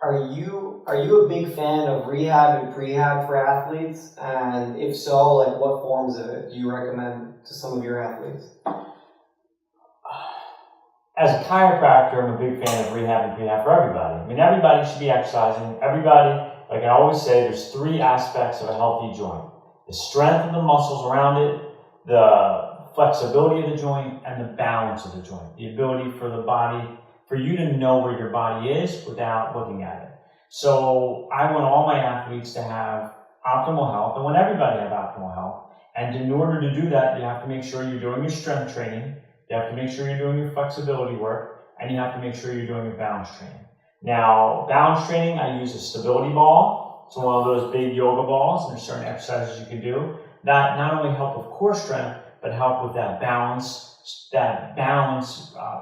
Are you a big fan of rehab and prehab for athletes? And if so, like what forms of it do you recommend to some of your athletes? As a chiropractor, I'm a big fan of rehab and prehab for everybody. I mean, everybody should be exercising. Everybody, like I always say, there's three aspects of a healthy joint: the strength of the muscles around it, the flexibility of the joint, and the balance of the joint. The ability for the body, for you to know where your body is without looking at it. So I want all my athletes to have optimal health. I want everybody to have optimal health. And in order to do that, you have to make sure you're doing your strength training. You have to make sure you're doing your flexibility work, and you have to make sure you're doing your balance training. Now, balance training, I use a stability ball. It's one of those big yoga balls, and there's certain exercises you can do that not only help with core strength, but help with that balance,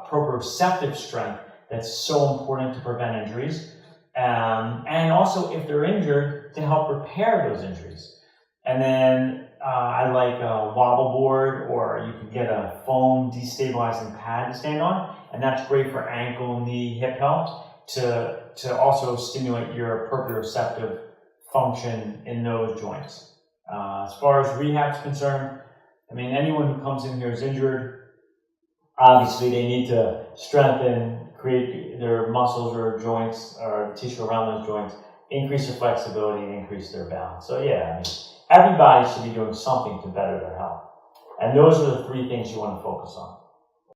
proprioceptive strength that's so important to prevent injuries. And also, if they're injured, to help repair those injuries. And then I like a wobble board, or you can get a foam destabilizing pad to stand on, and that's great for ankle, knee, hip health to also stimulate your proprioceptive function in those joints. As far as rehab's concerned, I mean, anyone who comes in here is injured. Obviously, they need to strengthen, create their muscles or joints or tissue around those joints, increase their flexibility, and increase their balance. So yeah, I mean, everybody should be doing something to better their health. And those are the three things you want to focus on.